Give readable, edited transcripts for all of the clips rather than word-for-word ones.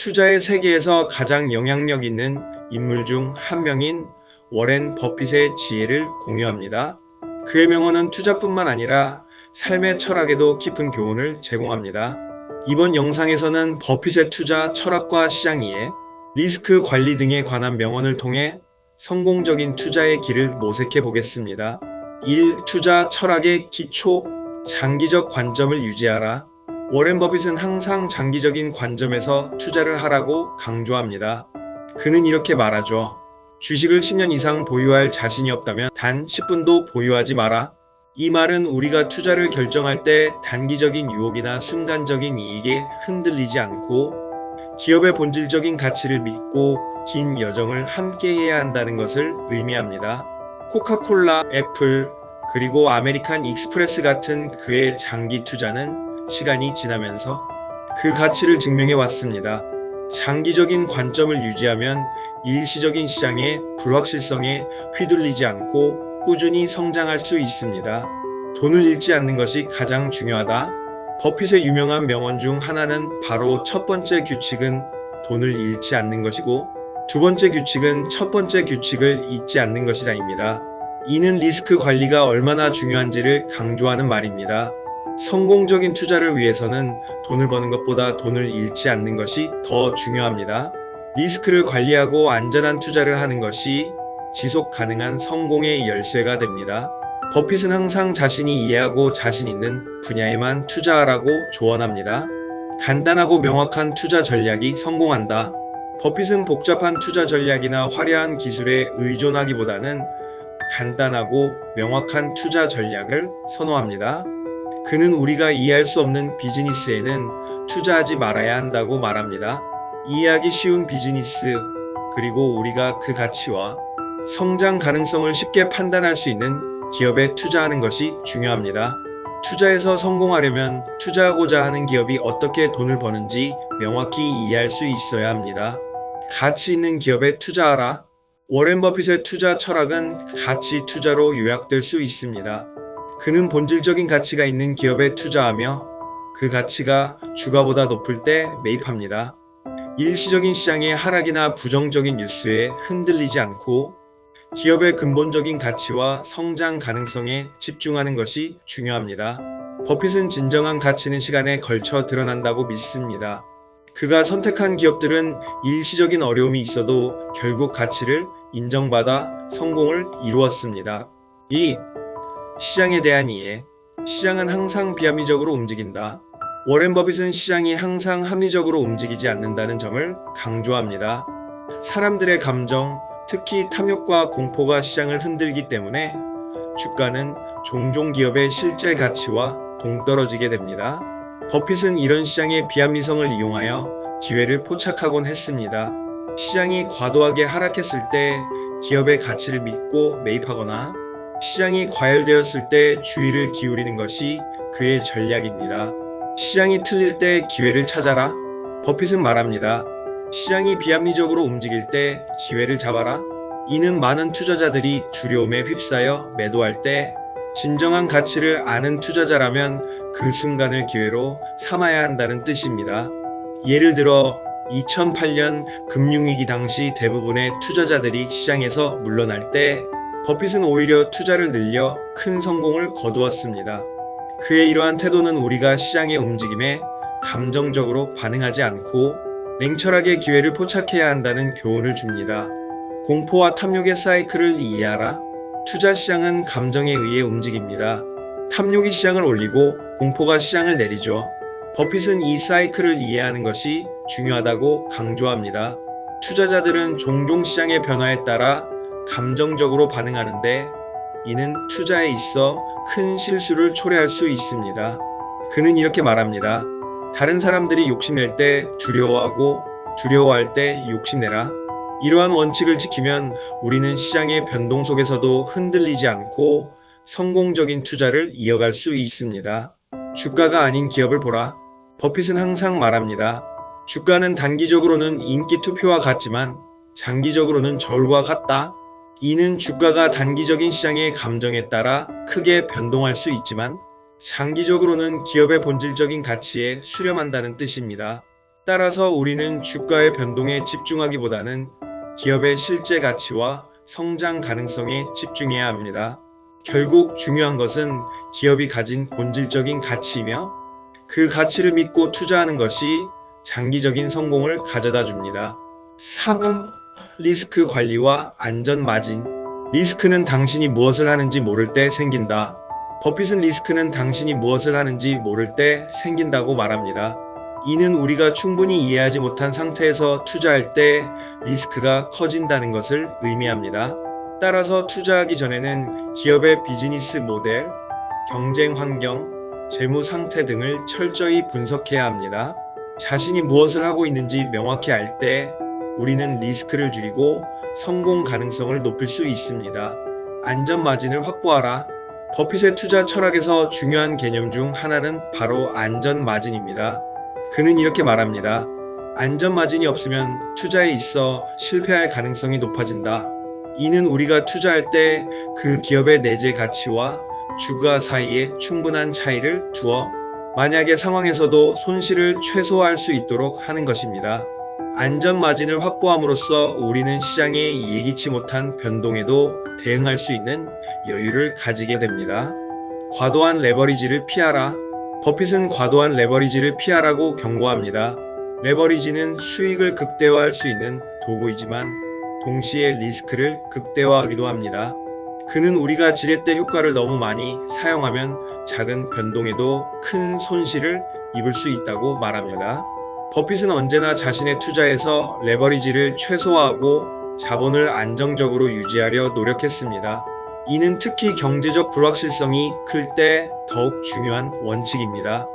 투자의 세계에서 가장 영향력 있는 인물 중 한 명인 워렌 버핏의 지혜를 공유합니다. 그의 명언은 투자뿐만 아니라 삶의 철학에도 깊은 교훈을 제공합니다. 이번 영상에서는 버핏의 투자 철학과 시장 이해, 리스크 관리 등에 관한 명언을 통해 성공적인 투자의 길을 모색해 보겠습니다. 1. 투자 철학의 기초, 장기적 관점을 유지하라. 워렌 버핏은 항상 장기적인 관점에서 투자를 하라고 강조합니다. 그는 이렇게 말하죠. 주식을 10년 이상 보유할 자신이 없다면 단 10분도 보유하지 마라. 이 말은 우리가 투자를 결정할 때 단기적인 유혹이나 순간적인 이익에 흔들리지 않고 기업의 본질적인 가치를 믿고 긴 여정을 함께 해야 한다는 것을 의미합니다. 코카콜라, 애플, 그리고 아메리칸 익스프레스 같은 그의 장기 투자는 시간이 지나면서 그 가치를 증명해 왔습니다. 장기적인 관점을 유지하면 일시적인 시장의 불확실성에 휘둘리지 않고 꾸준히 성장할 수 있습니다. 돈을 잃지 않는 것이 가장 중요하다. 버핏의 유명한 명언 중 하나는 바로 첫 번째 규칙은 돈을 잃지 않는 것이고 두 번째 규칙은 첫 번째 규칙을 잊지 않는 것이다입니다. 이는 리스크 관리가 얼마나 중요한지를 강조하는 말입니다. 성공적인 투자를 위해서는 돈을 버는 것보다 돈을 잃지 않는 것이 더 중요합니다. 리스크를 관리하고 안전한 투자를 하는 것이 지속 가능한 성공의 열쇠가 됩니다. 버핏은 항상 자신이 이해하고 자신 있는 분야에만 투자하라고 조언합니다. 간단하고 명확한 투자 전략이 성공한다. 버핏은 복잡한 투자 전략이나 화려한 기술에 의존하기보다는 간단하고 명확한 투자 전략을 선호합니다. 그는 우리가 이해할 수 없는 비즈니스에는 투자하지 말아야 한다고 말합니다. 이해하기 쉬운 비즈니스, 그리고 우리가 그 가치와 성장 가능성을 쉽게 판단할 수 있는 기업에 투자하는 것이 중요합니다. 투자에서 성공하려면 투자하고자 하는 기업이 어떻게 돈을 버는지 명확히 이해할 수 있어야 합니다. 가치 있는 기업에 투자하라. 워렌 버핏의 투자 철학은 가치 투자로 요약될 수 있습니다. 그는 본질적인 가치가 있는 기업에 투자하며 그 가치가 주가보다 높을 때 매입합니다. 일시적인 시장의 하락이나 부정적인 뉴스에 흔들리지 않고 기업의 근본적인 가치와 성장 가능성에 집중하는 것이 중요합니다. 버핏은 진정한 가치는 시간에 걸쳐 드러난다고 믿습니다. 그가 선택한 기업들은 일시적인 어려움이 있어도 결국 가치를 인정받아 성공을 이루었습니다. 2. 시장에 대한 이해. 시장은 항상 비합리적으로 움직인다. 워렌 버핏은 시장이 항상 합리적으로 움직이지 않는다는 점을 강조합니다. 사람들의 감정, 특히 탐욕과 공포가 시장을 흔들기 때문에 주가는 종종 기업의 실제 가치와 동떨어지게 됩니다. 버핏은 이런 시장의 비합리성을 이용하여 기회를 포착하곤 했습니다. 시장이 과도하게 하락했을 때 기업의 가치를 믿고 매입하거나 시장이 과열되었을 때 주의를 기울이는 것이 그의 전략입니다. 시장이 틀릴 때 기회를 찾아라. 버핏은 말합니다. 시장이 비합리적으로 움직일 때 기회를 잡아라. 이는 많은 투자자들이 두려움에 휩싸여 매도할 때 진정한 가치를 아는 투자자라면 그 순간을 기회로 삼아야 한다는 뜻입니다. 예를 들어 2008년 금융위기 당시 대부분의 투자자들이 시장에서 물러날 때 버핏은 오히려 투자를 늘려 큰 성공을 거두었습니다. 그의 이러한 태도는 우리가 시장의 움직임에 감정적으로 반응하지 않고 냉철하게 기회를 포착해야 한다는 교훈을 줍니다. 공포와 탐욕의 사이클을 이해하라. 투자 시장은 감정에 의해 움직입니다. 탐욕이 시장을 올리고 공포가 시장을 내리죠. 버핏은 이 사이클을 이해하는 것이 중요하다고 강조합니다. 투자자들은 종종 시장의 변화에 따라 감정적으로 반응하는데 이는 투자에 있어 큰 실수를 초래할 수 있습니다. 그는 이렇게 말합니다. 다른 사람들이 욕심낼 때 두려워하고 두려워할 때 욕심내라. 이러한 원칙을 지키면 우리는 시장의 변동 속에서도 흔들리지 않고 성공적인 투자를 이어갈 수 있습니다. 주가가 아닌 기업을 보라. 버핏은 항상 말합니다. 주가는 단기적으로는 인기 투표와 같지만 장기적으로는 저울과 같다. 이는 주가가 단기적인 시장의 감정에 따라 크게 변동할 수 있지만 장기적으로는 기업의 본질적인 가치에 수렴한다는 뜻입니다. 따라서 우리는 주가의 변동에 집중하기보다는 기업의 실제 가치와 성장 가능성에 집중해야 합니다. 결국 중요한 것은 기업이 가진 본질적인 가치이며 그 가치를 믿고 투자하는 것이 장기적인 성공을 가져다 줍니다. 3. 리스크 관리와 안전 마진. 리스크는 당신이 무엇을 하는지 모를 때 생긴다. 버핏은 리스크는 당신이 무엇을 하는지 모를 때 생긴다고 말합니다. 이는 우리가 충분히 이해하지 못한 상태에서 투자할 때 리스크가 커진다는 것을 의미합니다. 따라서 투자하기 전에는 기업의 비즈니스 모델, 경쟁 환경, 재무 상태 등을 철저히 분석해야 합니다. 자신이 무엇을 하고 있는지 명확히 알 때 우리는 리스크를 줄이고 성공 가능성을 높일 수 있습니다. 안전 마진을 확보하라. 버핏의 투자 철학에서 중요한 개념 중 하나는 바로 안전 마진입니다. 그는 이렇게 말합니다. 안전 마진이 없으면 투자에 있어 실패할 가능성이 높아진다. 이는 우리가 투자할 때 그 기업의 내재 가치와 주가 사이에 충분한 차이를 두어 만약의 상황에서도 손실을 최소화할 수 있도록 하는 것입니다. 안전 마진을 확보함으로써 우리는 시장의 예기치 못한 변동에도 대응할 수 있는 여유를 가지게 됩니다. 과도한 레버리지를 피하라. 버핏은 과도한 레버리지를 피하라고 경고합니다. 레버리지는 수익을 극대화할 수 있는 도구이지만 동시에 리스크를 극대화하기도 합니다. 그는 우리가 지렛대 효과를 너무 많이 사용하면 작은 변동에도 큰 손실을 입을 수 있다고 말합니다. 버핏은 언제나 자신의 투자에서 레버리지를 최소화하고 자본을 안정적으로 유지하려 노력했습니다. 이는 특히 경제적 불확실성이 클 때 더욱 중요한 원칙입니다.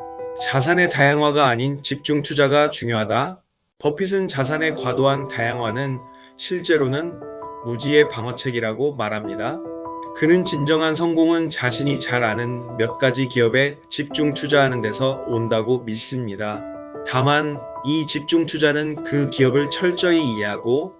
자산의 다양화가 아닌 집중 투자가 중요하다. 버핏은 자산의 과도한 다양화는 실제로는 무지의 방어책이라고 말합니다. 그는 진정한 성공은 자신이 잘 아는 몇 가지 기업에 집중 투자하는 데서 온다고 믿습니다. 다만 이 집중 투자는 그 기업을 철저히 이해하고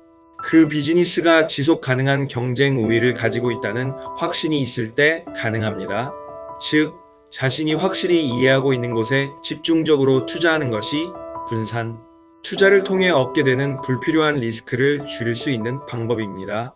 그 비즈니스가 지속 가능한 경쟁 우위를 가지고 있다는 확신이 있을 때 가능합니다. 즉, 자신이 확실히 이해하고 있는 곳에 집중적으로 투자하는 것이 분산 투자를 통해 얻게 되는 불필요한 리스크를 줄일 수 있는 방법입니다.